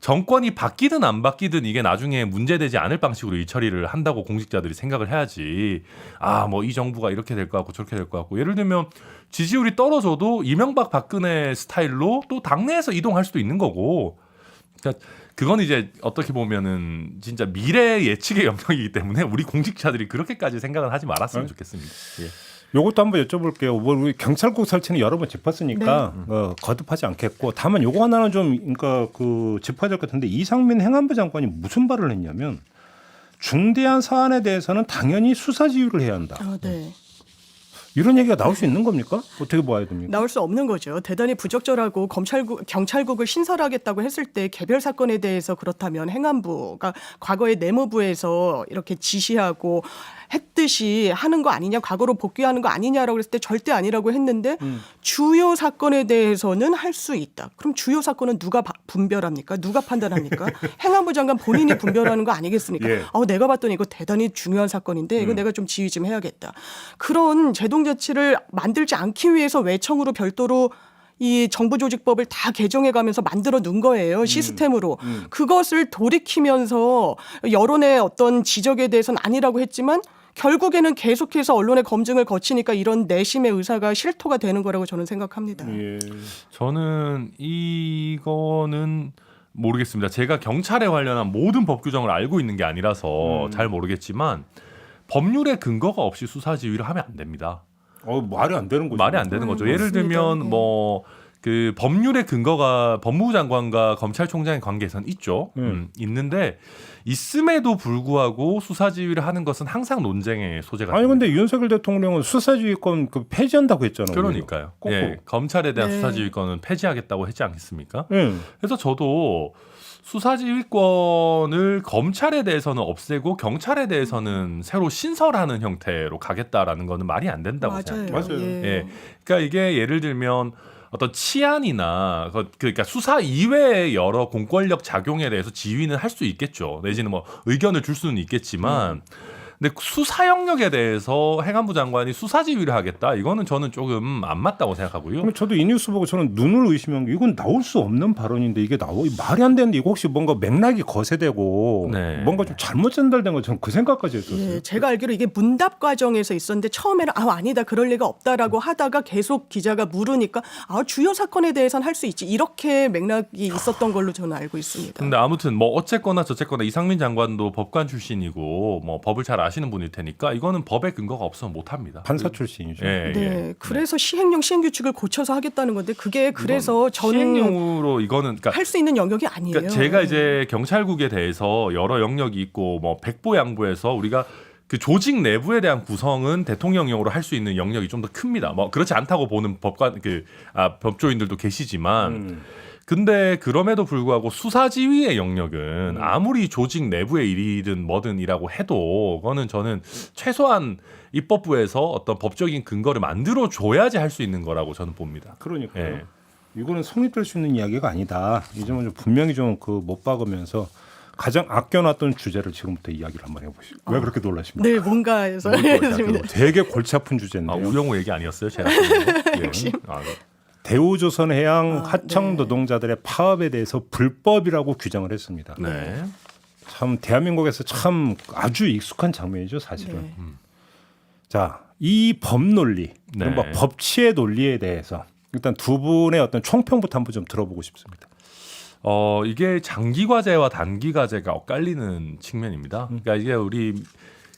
정권이 바뀌든 안 바뀌든 이게 나중에 문제되지 않을 방식으로 이 처리를 한다고 공직자들이 생각을 해야지. 아, 뭐 이 정부가 이렇게 될 것 같고 저렇게 될 것 같고. 예를 들면 지지율이 떨어져도 이명박 박근혜 스타일로 또 당내에서 이동할 수도 있는 거고. 그러니까 그건 이제 어떻게 보면은 진짜 미래 예측의 영역이기 때문에 우리 공직자들이 그렇게까지 생각은 하지 말았으면 좋겠습니다. 예. 요것도 한번 여쭤볼게요. 뭐 우리 경찰국 설치는 여러 번 짚었으니까 거듭하지 않겠고, 다만 요거 하나는 좀 그러니까 그 짚어야 될 것 같은데, 이상민 행안부 장관이 무슨 발언을 했냐면 중대한 사안에 대해서는 당연히 수사 지휘를 해야 한다. 네. 이런 얘기가 나올 수 있는 겁니까? 어떻게 봐야 됩니까? 나올 수 없는 거죠. 대단히 부적절하고 경찰국을 신설하겠다고 했을 때 개별 사건에 대해서 그렇다면 행안부가 과거에 내무부에서 이렇게 지시하고 했듯이 하는 거 아니냐, 과거로 복귀하는 거 아니냐라고 했을 때 절대 아니라고 했는데 주요 사건에 대해서는 할 수 있다. 그럼 주요 사건은 누가 분별합니까? 누가 판단합니까? 행안부 장관 본인이 분별하는 거 아니겠습니까? 예. 내가 봤더니 이거 대단히 중요한 사건인데 이거 내가 좀 지휘 좀 해야겠다. 그런 제동자치를 만들지 않기 위해서 외청으로 별도로 이 정부조직법을 다 개정해가면서 만들어 놓은 거예요. 시스템으로. 그것을 돌이키면서 여론의 어떤 지적에 대해서는 아니라고 했지만 결국에는 계속해서 언론의 검증을 거치니까 이런 내심의 의사가 실토가 되는 거라고 저는 생각합니다. 예. 저는 이거는 모르겠습니다. 제가 경찰에 관련한 모든 법 규정을 알고 있는 게 아니라서 잘 모르겠지만 법률의 근거가 없이 수사 지휘를 하면 안 됩니다. 말이 안 되는 거죠. 말이 안 되는 거죠. 예를 맞습니다. 들면 뭐 그 법률의 근거가 법무부 장관과 검찰총장의 관계에서는 있죠. 있는데 있음에도 불구하고 수사 지휘를 하는 것은 항상 논쟁의 소재가 아니 됩니다. 근데 윤석열 대통령은 수사지휘권 폐지한다고 했잖아요. 그러니까요. 예, 검찰에 대한 수사 지휘권은 폐지하겠다고 했지 않겠습니까? 그래서 저도 수사지휘권을 검찰에 대해서는 없애고 경찰에 대해서는 새로 신설하는 형태로 가겠다라는 거는 말이 안 된다고 생각해요. 맞아요. 예. 그러니까 이게 예를 들면 어떤 치안이나 그러니까 수사 이외의 여러 공권력 작용에 대해서 지휘는 할 수 있겠죠. 내지는 뭐 의견을 줄 수는 있겠지만 근데 수사 영역에 대해서 행안부 장관이 수사 지휘를 하겠다. 이거는 저는 조금 안 맞다고 생각하고요. 저도 이 뉴스 보고 저는 눈을 의심한 게 이건 나올 수 없는 발언인데 이게 말이 안 되는데 이거 혹시 뭔가 맥락이 거세되고 네. 뭔가 좀 잘못 전달된 거 저는 그 생각까지 했었어요. 예, 제가 알기로 이게 문답 과정에서 있었는데 처음에는 아니다 그럴 리가 없다라고 하다가 계속 기자가 물으니까 주요 사건에 대해서는 할 수 있지 이렇게 맥락이 있었던 걸로 저는 알고 있습니다. 근데 아무튼 뭐 어쨌거나 저쨌거나 이상민 장관도 법관 출신이고 뭐 법을 잘 아시는 분일 테니까 이거는 법의 근거가 없으면 못 합니다. 판사 출신이죠. 예, 네, 예. 그래서 시행령 시행규칙을 고쳐서 하겠다는 건데 그게 그래서 저는 시행령으로 이거는 그러니까 할 수 있는 영역이 아니에요. 그러니까 제가 이제 경찰국에 대해서 여러 영역이 있고 뭐 백보양보해서 우리가 그 조직 내부에 대한 구성은 대통령령으로 할 수 있는 영역이 좀 더 큽니다. 뭐 그렇지 않다고 보는 법조인들도 계시지만 근데 그럼에도 불구하고 수사지휘의 영역은 아무리 조직 내부의 일이든 뭐든이라고 해도 그거는 저는 최소한 입법부에서 어떤 법적인 근거를 만들어 줘야지 할 수 있는 거라고 저는 봅니다. 그러니까요. 예. 이거는 성립될 수 있는 이야기가 아니다. 이 점은 좀 분명히 좀 못 박으면서 가장 아껴놨던 주제를 지금부터 이야기를 한번 해보시죠. 왜 그렇게 놀라십니까? 네, 뭔가 해서 했습니다. 되게 골치 아픈 주제인데요. 우영우 얘기 아니었어요? 제가 역시. 대우조선해양 하청 네. 노동자들의 파업에 대해서 불법이라고 규정을 했습니다. 네. 참 대한민국에서 참 아주 익숙한 장면이죠, 사실은. 네. 자, 이 법 논리, 네. 이른바 법치의 논리에 대해서 일단 두 분의 어떤 총평부터 한번 좀 들어보고 싶습니다. 이게 장기 과제와 단기 과제가 엇갈리는 측면입니다. 그러니까 이게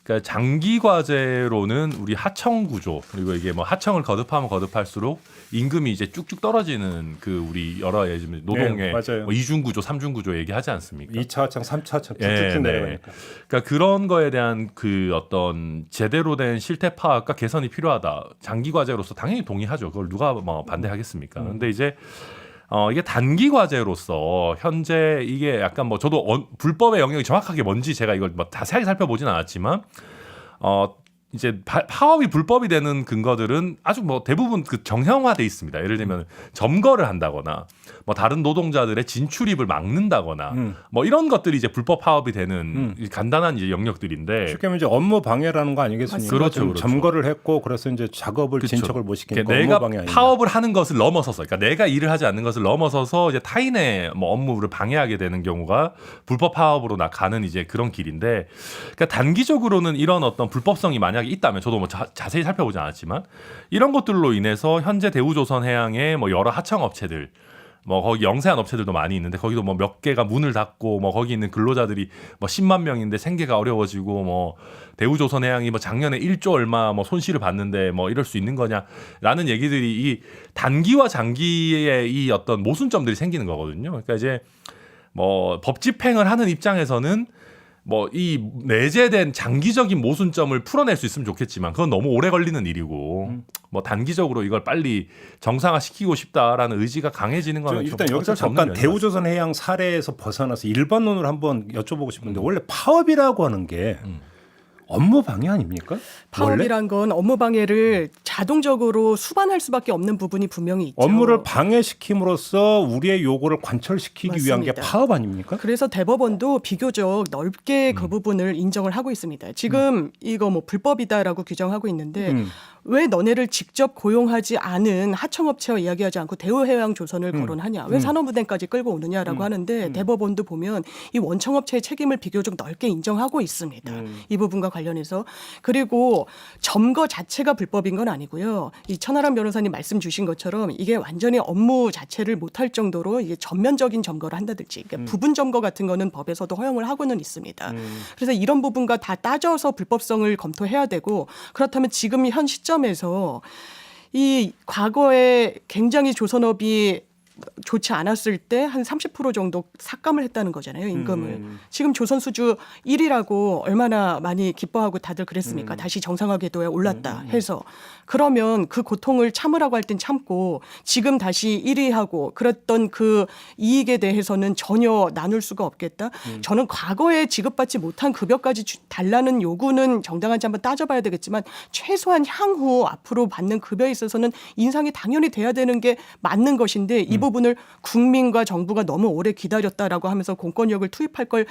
그러니까 장기 과제로는 우리 하청 구조 그리고 이게 뭐 하청을 거듭하면 거듭할수록 임금이 이제 쭉쭉 떨어지는 그 우리 여러 노동의 네, 맞아요. 뭐 이중 구조, 삼중 구조 얘기하지 않습니까? 2차 하청, 3차 하청 예, 쭉쭉 네. 내려가니까. 그러니까 그런 거에 대한 그 어떤 제대로 된 실태 파악과 개선이 필요하다. 장기 과제로서 당연히 동의하죠. 그걸 누가 뭐 반대하겠습니까? 근데 이제 이게 단기 과제로서 현재 이게 약간 뭐 저도 불법의 영역이 정확하게 뭔지 제가 이걸 뭐 자세하게 살펴보진 않았지만 이제 파업이 불법이 되는 근거들은 아주 뭐 대부분 그 정형화돼 있습니다. 예를 들면 점거를 한다거나 뭐 다른 노동자들의 진출입을 막는다거나 뭐 이런 것들이 이제 불법 파업이 되는 간단한 이제 영역들인데 쉽게 말하면 이제 업무 방해라는 거 아니겠습니까? 그렇죠, 좀 그렇죠. 점거를 했고 그래서 이제 작업을 그렇죠. 진척을 못 시키니까 그러니까 업무 내가 방해 아니냐. 파업을 하는 것을 넘어서서, 그러니까 내가 일을 하지 않는 것을 넘어서서 이제 타인의 뭐 업무를 방해하게 되는 경우가 불법 파업으로 가는 이제 그런 길인데, 그러니까 단기적으로는 이런 어떤 불법성이 만약에 있다면, 저도 뭐 자세히 살펴보지 않았지만 이런 것들로 인해서 현재 대우조선해양의 뭐 여러 하청 업체들, 뭐 거기 영세한 업체들도 많이 있는데 거기도 뭐 몇 개가 문을 닫고 뭐 거기 있는 근로자들이 뭐 10만 명인데 생계가 어려워지고 뭐 대우조선해양이 뭐 작년에 1조 얼마 뭐 손실을 봤는데 뭐 이럴 수 있는 거냐라는 얘기들이 이 단기와 장기의 이 어떤 모순점들이 생기는 거거든요. 그러니까 이제 뭐 법 집행을 하는 입장에서는 뭐 이 내재된 장기적인 모순점을 풀어낼 수 있으면 좋겠지만 그건 너무 오래 걸리는 일이고 뭐 단기적으로 이걸 빨리 정상화시키고 싶다라는 의지가 강해지는 거는 일단 좀 여기서 어쩔 수 없는 잠깐 면이 대우조선해양 사례에서 벗어나서 일반론으로 한번 여쭤보고 싶은데 원래 파업이라고 하는 게 업무 방해 아닙니까? 원래? 파업이란 건 업무 방해를 자동적으로 수반할 수밖에 없는 부분이 분명히 있죠. 업무를 방해시킴으로써 우리의 요구를 관철시키기 위한 게 맞습니다. 파업 아닙니까? 그래서 대법원도 비교적 넓게 그 부분을 인정을 하고 있습니다. 지금 이거 뭐 불법이다라고 규정하고 있는데 왜 너네를 직접 고용하지 않은 하청업체와 이야기하지 않고 대우해양조선을 거론하냐? 왜 산업은행까지 끌고 오느냐라고 하는데 대법원도 보면 이 원청업체의 책임을 비교적 넓게 인정하고 있습니다. 이 부분과 관련해서. 그리고 점거 자체가 불법인 건 아니고요. 이 천하람 변호사님 말씀 주신 것처럼 이게 완전히 업무 자체를 못할 정도로 이게 전면적인 점거를 한다든지 그러니까 부분 점거 같은 거는 법에서도 허용을 하고는 있습니다. 그래서 이런 부분과 다 따져서 불법성을 검토해야 되고 그렇다면 지금 현 시점에서 이 과거에 굉장히 조선업이 좋지 않았을 때 한 30% 정도 삭감을 했다는 거잖아요, 임금을. 지금 조선수주 1위라고 얼마나 많이 기뻐하고 다들 그랬습니까? 다시 정상화 궤도에 올랐다 해서. 그러면 그 고통을 참으라고 할 땐 참고 지금 다시 1위하고 그랬던 그 이익에 대해서는 전혀 나눌 수가 없겠다. 저는 과거에 지급받지 못한 급여까지 달라는 요구는 정당한지 한번 따져봐야 되겠지만 최소한 향후 앞으로 받는 급여에 있어서는 인상이 당연히 돼야 되는 게 맞는 것인데 이 부분을 국민과 정부가 너무 오래 기다렸다라고 하면서 공권력을 투입할 걸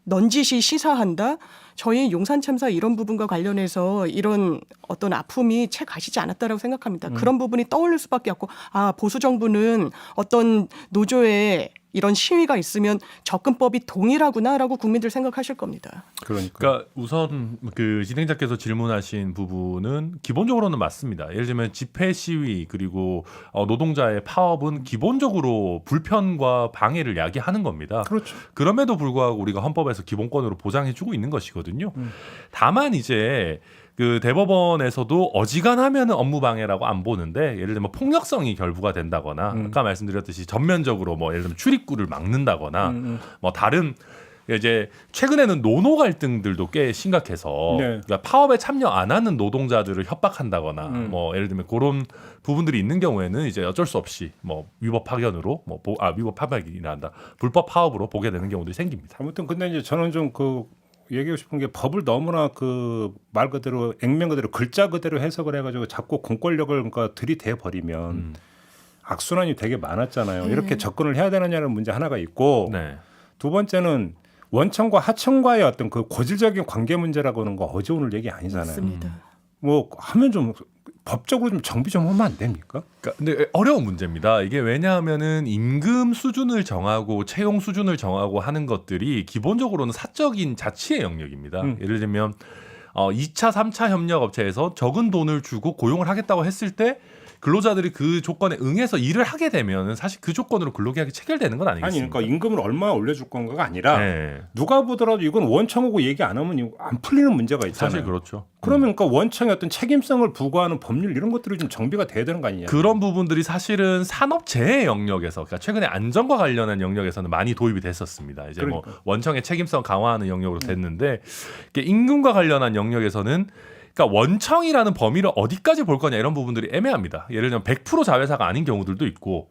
넌지시 시사한다. 저희 용산 참사 이런 부분과 관련해서 이런 어떤 아픔이 채 가시지 않았다라고 생각합니다. 그런 부분이 떠올릴 수밖에 없고 보수 정부는 어떤 노조에 이런 시위가 있으면 접근법이 동일하구나라고 국민들 생각하실 겁니다. 그러니까 우선 그 진행자께서 질문하신 부분은 기본적으로는 맞습니다. 예를 들면 집회 시위 그리고 노동자의 파업은 기본적으로 불편과 방해를 야기하는 겁니다. 그렇죠. 그럼에도 불구하고 우리가 헌법에서 기본권으로 보장해주고 있는 것이거든요. 다만 이제 그 대법원에서도 어지간하면 업무 방해라고 안 보는데 예를 들면 폭력성이 결부가 된다거나 아까 말씀드렸듯이 전면적으로 뭐 예를 들면 출입구를 막는다거나 뭐 다른 이제 최근에는 노노 갈등들도 꽤 심각해서 네. 그러니까 파업에 참여 안 하는 노동자들을 협박한다거나 뭐 예를 들면 그런 부분들이 있는 경우에는 이제 어쩔 수 없이 뭐 위법 파견으로 위법 파견이란다 불법 파업으로 보게 되는 경우들이 생깁니다. 아무튼 근데 이제 저는 좀 얘기하고 싶은 게 법을 너무나 말 그대로 액면 그대로 글자 그대로 해석을 해가지고 자꾸 공권력을 그러니까 들이대 버리면 악순환이 되게 많았잖아요. 이렇게 접근을 해야 되느냐는 문제 하나가 있고 네. 두 번째는 원청과 하청과의 어떤 그 고질적인 관계 문제라고 하는 거 어제 오늘 얘기 아니잖아요. 맞습니다. 뭐 하면 좀 법적으로 좀 정비 좀 하면 안 됩니까? 근데 어려운 문제입니다. 이게 왜냐하면은 임금 수준을 정하고 채용 수준을 정하고 하는 것들이 기본적으로는 사적인 자치의 영역입니다. 예를 들면 2차, 3차 협력 업체에서 적은 돈을 주고 고용을 하겠다고 했을 때 근로자들이 그 조건에 응해서 일을 하게 되면 사실 그 조건으로 근로계약이 체결되는 건 아니 아니겠습니까? 그러니까 임금을 얼마 올려줄 건가가 아니라 네. 누가 보더라도 이건 원청하고 얘기 안 하면 이거 안 풀리는 문제가 있잖아요. 사실 그렇죠. 그러면 그러니까 원청의 어떤 책임성을 부과하는 법률 이런 것들이 좀 정비가 돼야 되는 거 아니냐. 그런 부분들이 사실은 산업재해 영역에서 그러니까 최근에 안전과 관련한 영역에서는 많이 도입이 됐었습니다. 이제 뭐 그러니까. 원청의 책임성 강화하는 영역으로 됐는데 이게 임금과 관련한 영역에서는 그러니까 원청이라는 범위를 어디까지 볼 거냐 이런 부분들이 애매합니다. 예를 들면 100% 자회사가 아닌 경우들도 있고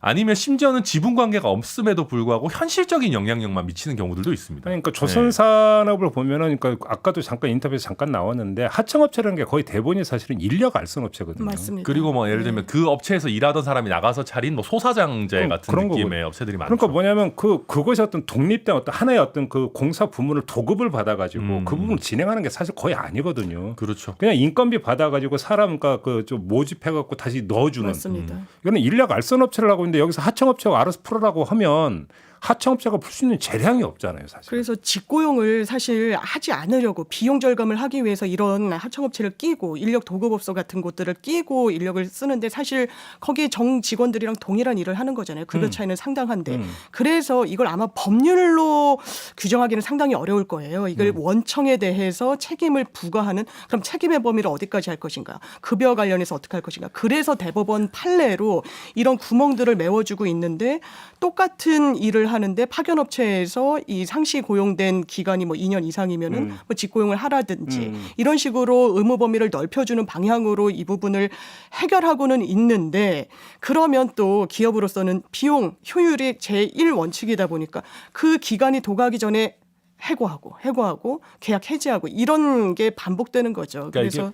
아니면 심지어는 지분 관계가 없음에도 불구하고 현실적인 영향력만 미치는 경우들도 있습니다. 그러니까 조선산업을 보면은 그러니까 아까도 잠깐 인터뷰에서 잠깐 나왔는데 하청업체라는 게 거의 대부분이 사실은 인력 알선업체거든요. 맞습니다. 그리고 뭐 예를 들면 그 업체에서 일하던 사람이 나가서 차린 뭐 소사장제 같은 그런 느낌의 거고. 업체들이 많죠. 그러니까 뭐냐면 그것이 어떤 독립된 어떤 하나의 어떤 그 공사 부문을 도급을 받아가지고 그 부분을 진행하는 게 사실 거의 아니거든요. 그렇죠. 그냥 인건비 받아가지고 사람 그러니까 그 좀 모집해갖고 다시 넣어주는. 맞습니다. 이거는 인력 알선업체를 하고 있는데 여기서 하청업체가 알아서 풀으라고 하면 하청업체가 풀 수 있는 재량이 없잖아요, 사실. 그래서 직고용을 사실 하지 않으려고 비용 절감을 하기 위해서 이런 하청업체를 끼고 인력 도급업소 같은 곳들을 끼고 인력을 쓰는데 사실 거기에 정 직원들이랑 동일한 일을 하는 거잖아요. 급여 차이는 상당한데. 그래서 이걸 아마 법률로 규정하기는 상당히 어려울 거예요. 이걸 원청에 대해서 책임을 부과하는 그럼 책임의 범위를 어디까지 할 것인가. 급여 관련해서 어떻게 할 것인가. 그래서 대법원 판례로 이런 구멍들을 메워주고 있는데 똑같은 일을 하는데 파견업체에서 이 상시 고용된 기간이 뭐 2년 이상이면은 뭐 직고용을 하라든지 이런 식으로 의무 범위를 넓혀주는 방향으로 이 부분을 해결하고는 있는데 그러면 또 기업으로서는 비용 효율이 제1 원칙이다 보니까 그 기간이 도가기 전에 해고하고 계약 해지하고 이런 게 반복되는 거죠. 그러니까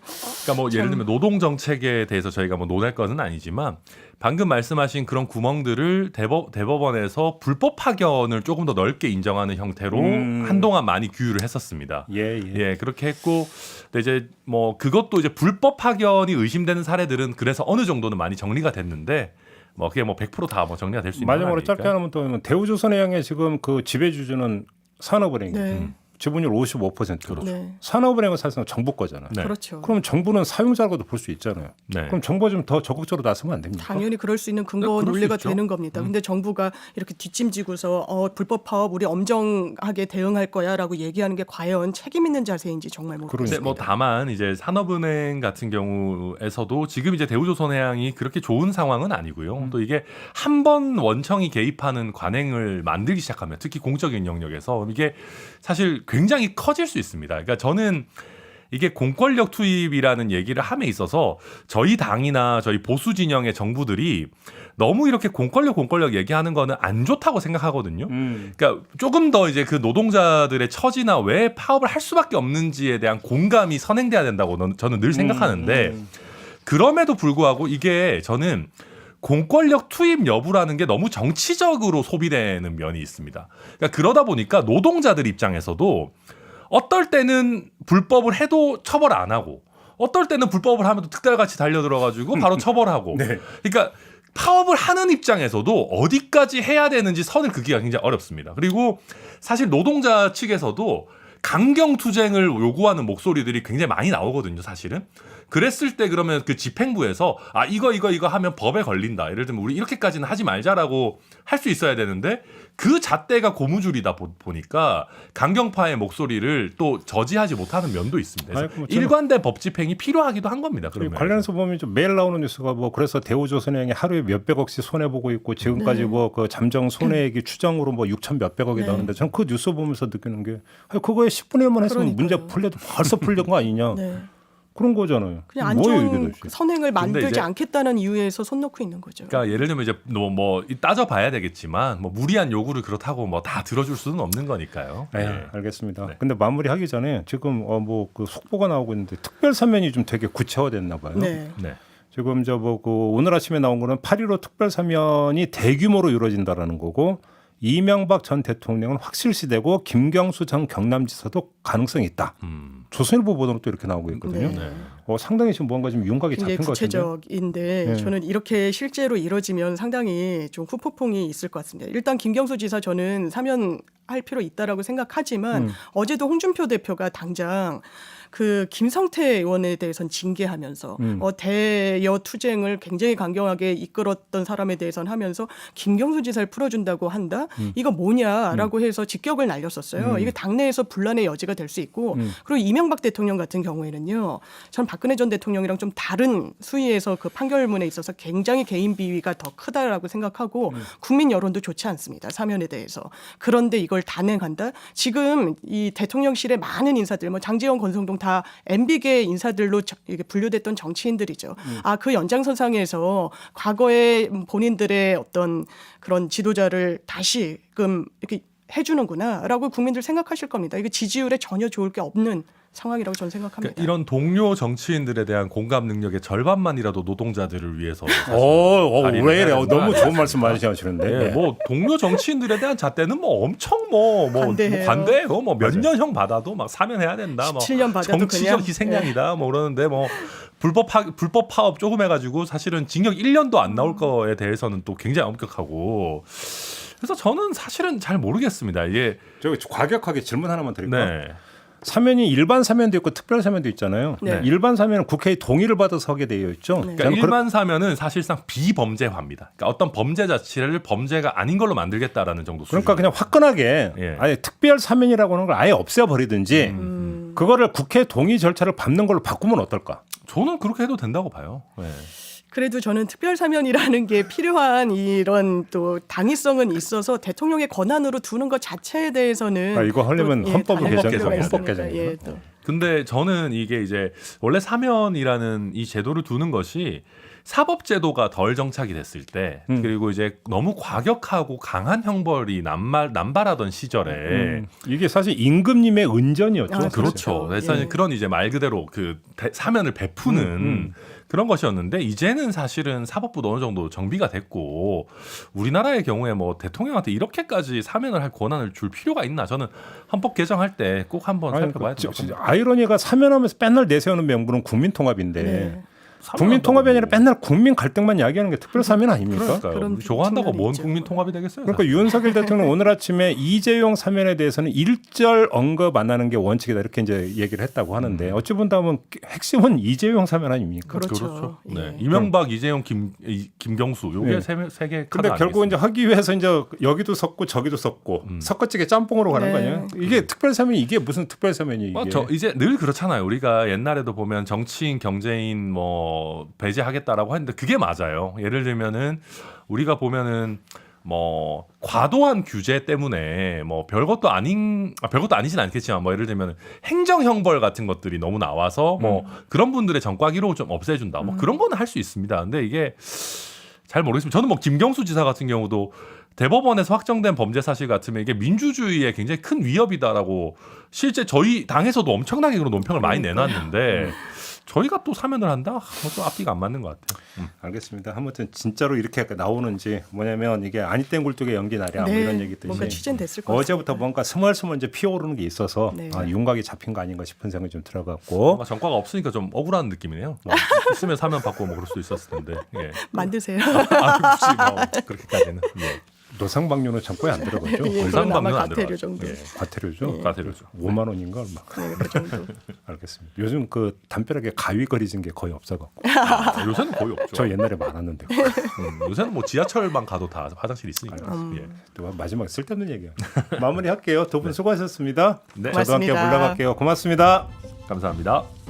뭐 예를 들면 노동 정책에 대해서 저희가 뭐 논할 것은 아니지만 방금 말씀하신 그런 구멍들을 대법원에서 불법 파견을 조금 더 넓게 인정하는 형태로 한동안 많이 규율을 했었습니다. 예, 그렇게 했고 근데 이제 뭐 그것도 이제 불법 파견이 의심되는 사례들은 그래서 어느 정도는 많이 정리가 됐는데 뭐 그게 뭐 100% 다 뭐 정리가 될 수 있는 건 마지막으로 아니니까. 짧게 하면 또 대우조선해양의 지금 그 지배주주는 산업은행이 네. 지분율 55%로 네. 산업은행은 사실상 정부 거잖아요. 네. 그렇죠. 그럼 정부는 사용자라고도 볼 수 있잖아요. 네. 그럼 정부가 좀 더 적극적으로 나서면 안 됩니까? 당연히 그럴 수 있는 근거 그럴 수 논리가 있죠. 되는 겁니다. 근데 정부가 이렇게 뒷짐지고서 불법 파업 우리 엄정하게 대응할 거야라고 얘기하는 게 과연 책임 있는 자세인지 정말 근데 모르겠습니다. 뭐 다만 이제 산업은행 같은 경우에서도 지금 이제 대우조선해양이 그렇게 좋은 상황은 아니고요. 또 이게 한 번 원청이 개입하는 관행을 만들기 시작하면 특히 공적인 영역에서 이게 사실 굉장히 커질 수 있습니다. 그러니까 저는 이게 공권력 투입이라는 얘기를 함에 있어서 저희 당이나 저희 보수 진영의 정부들이 너무 이렇게 공권력 얘기하는 거는 안 좋다고 생각하거든요. 그러니까 조금 더 이제 그 노동자들의 처지나 왜 파업을 할 수밖에 없는지에 대한 공감이 선행돼야 된다고 저는 늘 생각하는데 그럼에도 불구하고 이게 저는 공권력 투입 여부라는 게 너무 정치적으로 소비되는 면이 있습니다. 그러니까 그러다 보니까 노동자들 입장에서도 어떨 때는 불법을 해도 처벌 안 하고 어떨 때는 불법을 하면 또 특달같이 달려들어가지고 바로 처벌하고 네. 그러니까 파업을 하는 입장에서도 어디까지 해야 되는지 선을 긋기가 굉장히 어렵습니다. 그리고 사실 노동자 측에서도 강경투쟁을 요구하는 목소리들이 굉장히 많이 나오거든요, 사실은. 그랬을 때 그러면 그 집행부에서 이거 하면 법에 걸린다. 예를 들면 우리 이렇게까지는 하지 말자라고 할 수 있어야 되는데 그 잣대가 고무줄이다 보니까 강경파의 목소리를 또 저지하지 못하는 면도 있습니다. 그래서 아이고, 일관된 법 집행이 필요하기도 한 겁니다. 그러면 관련해서 보면 좀 매일 나오는 뉴스가 뭐 그래서 대우조선해양이 하루에 몇백억씩 손해 보고 있고 지금까지 네. 뭐 그 잠정 손해액이 추정으로 뭐 6천 몇백억이 네. 나오는데 저는 그 뉴스 보면서 느끼는 게 그거에 10분의 1만 했으면 문제 그러니까요. 풀려도 벌써 풀린 거 아니냐 네. 그런 거잖아요. 그냥 뭐예요, 이게 안전 도대체? 선행을 만들지 이제- 않겠다는 이유에서 손 놓고 있는 거죠. 그러니까 예를 들면 이제 뭐 따져봐야 되겠지만 뭐 무리한 요구를 그렇다고 뭐 다 들어줄 수는 없는 거니까요. 네, 네. 알겠습니다. 네. 근데 마무리하기 전에 지금 뭐 그 속보가 나오고 있는데 특별 사면이 좀 되게 구체화됐나 봐요. 네. 네. 지금 그 오늘 아침에 나온 거는 8.15 특별 사면이 대규모로 이루어진다라는 거고 이명박 전 대통령은 확실시되고 김경수 전 경남지사도 가능성이 있다. 조선일보 보도는 또 이렇게 나오고 있거든요. 네. 상당히 지금 뭔가 좀 윤곽이 굉장히 잡힌 것 같은데. 구체적인데 네. 저는 이렇게 실제로 이뤄지면 상당히 좀 후폭풍이 있을 것 같습니다. 일단 김경수 지사 저는 사면할 필요 있다라고 생각하지만 어제도 홍준표 대표가 당장 그 김성태 의원에 대해서는 징계하면서 대여 투쟁을 굉장히 강경하게 이끌었던 사람에 대해서는 하면서 김경수 지사를 풀어준다고 한다? 이거 뭐냐라고 해서 직격을 날렸었어요. 이게 당내에서 분란의 여지가 될 수 있고 그리고 이명박 대통령 같은 경우에는요. 전 박근혜 전 대통령이랑 좀 다른 수위에서 그 판결문에 있어서 굉장히 개인 비위가 더 크다라고 생각하고 국민 여론도 좋지 않습니다. 사면에 대해서. 그런데 이걸 단행한다? 지금 이 대통령실의 많은 인사들, 뭐 장제원, 권성동 다 MB계 인사들로 이게 분류됐던 정치인들이죠. 그 연장선상에서 과거에 본인들의 어떤 그런 지도자를 다시금 이렇게 해주는구나라고 국민들 생각하실 겁니다. 이게 지지율에 전혀 좋을 게 없는 상황이라고 저는 생각합니다. 그러니까 이런 동료 정치인들에 대한 공감 능력의 절반만이라도 노동자들을 위해서 왜 이래? 너무 좋은 말씀 많이 하시는데. 네, 뭐 동료 정치인들에 대한 잣대는 뭐 엄청 뭐 관대해요. 관대해요. 뭐 몇 년 형 받아도 막 사면해야 된다. 17년 받아도 정치적 그냥 희생양이다. 뭐 그러는데 뭐 불법 파업 조금 해가지고 사실은 징역 1년도 안 나올 거에 대해서는 또 굉장히 엄격하고. 그래서 저는 사실은 잘 모르겠습니다. 이게 저 과격하게 질문 하나만 드릴까요? 네. 사면이 일반 사면도 있고 특별 사면도 있잖아요. 네. 일반 사면은 국회의 동의를 받아서 하게 되어 있죠. 네. 그러니까 일반 사면은 사실상 비범죄화입니다. 그러니까 어떤 범죄 자체를 범죄가 아닌 걸로 만들겠다라는 정도 수준. 그러니까 그냥 화끈하게 예. 아예 특별 사면이라고 하는 걸 아예 없애버리든지 그거를 국회 동의 절차를 밟는 걸로 바꾸면 어떨까? 저는 그렇게 해도 된다고 봐요. 네. 그래도 저는 특별 사면이라는 게 필요한 이런 또 당위성은 있어서 대통령의 권한으로 두는 것 자체에 대해서는 이거 하려면 헌법 개정이죠. 헌법 개정이죠. 예, 또. 근데 저는 이게 이제 원래 사면이라는 이 제도를 두는 것이 사법제도가 덜 정착이 됐을 때 그리고 이제 너무 과격하고 강한 형벌이 남발하던 시절에 이게 사실 임금님의 은전이었죠. 그렇죠. 그래서 예. 그런 이제 말 그대로 그 사면을 베푸는 그런 것이었는데 이제는 사실은 사법부도 어느 정도 정비가 됐고 우리나라의 경우에 뭐 대통령한테 이렇게까지 사면을 할 권한을 줄 필요가 있나 저는 헌법 개정할 때 꼭 한번 살펴봐야 된다고 진짜 아이러니가 사면하면서 맨날 내세우는 명분은 국민통합인데 네. 국민통합이 아니라 맨날 국민 갈등만 이야기하는 게 특별 사면 아닙니까? 그러니까요. 그런 좋아한다고 뭔 측면이 국민 있죠. 통합이 되겠어요? 그러니까 윤석열 대통령 오늘 아침에 이재용 사면에 대해서는 일절 언급 안 하는 게 원칙이다 이렇게 이제 얘기를 했다고 하는데 어찌 본다면 핵심은 이재용 사면 아닙니까? 그렇죠. 예. 네. 이명박, 이재용, 김경수 요게 네. 세개 근데 결국 이제 하기 위해서 이제 여기도 섞고 저기도 섞고 섞어찌게 짬뽕으로 가는 네. 거 아니에요? 이게 특별 사면이 이게 무슨 특별 사면이 이게? 저 이제 늘 그렇잖아요. 우리가 옛날에도 보면 정치인, 경제인 뭐 배제하겠다라고 했는데 그게 맞아요. 예를 들면은 우리가 보면은 뭐 과도한 규제 때문에 뭐 별것도 아니진 않겠지만 뭐 예를 들면 행정형벌 같은 것들이 너무 나와서 뭐 그런 분들의 전과기록을 좀 없애준다. 뭐 그런 거는 할 수 있습니다. 근데 이게 잘 모르겠습니다. 저는 뭐 김경수 지사 같은 경우도 대법원에서 확정된 범죄 사실 같으면 이게 민주주의에 굉장히 큰 위협이다라고 실제 저희 당에서도 엄청나게 그런 논평을 많이 내놨는데 저희가 또 사면을 한다? 좀 앞뒤가 안 맞는 것 같아요. 알겠습니다. 아무튼 진짜로 이렇게 나오는지 뭐냐면 이게 아니 땐 굴뚝에 연기 나랴 뭐 네. 이런 얘기 뭔가 있듯이 취재는 됐을 것 어제부터 뭔가 스멀스멀 이제 피어오르는 게 있어서 네. 윤곽이 잡힌 거 아닌가 싶은 생각이 좀 들어갔고 뭔가 전과가 없으니까 좀 억울한 느낌이네요. 뭐 있으면 사면 받고 뭐 그럴 수도 있었을 텐데. 예. 만드세요. 혹시 뭐 그렇게까지는. 예. 노상방뇨는 전과에 안 들어가죠. 예, 의상 그건 아마 방뇨는 안 과태료 들어가죠. 정도. 예. 과태료죠. 과태료죠. 5만 원인가 얼마. 네, 그 정도. 알겠습니다. 요즘 그 담벼락에 가위 거리진 게 거의 없어갖고 요새는 거의 없죠. 저 옛날에 많았는데 요새는 뭐 지하철만 가도 다 화장실 있으니까. 예. 또 마지막 쓸데없는 얘기야. 마무리할게요. 두 분 수고하셨습니다. 네. 저도 함께 고맙습니다. 물러갈게요. 고맙습니다. 감사합니다.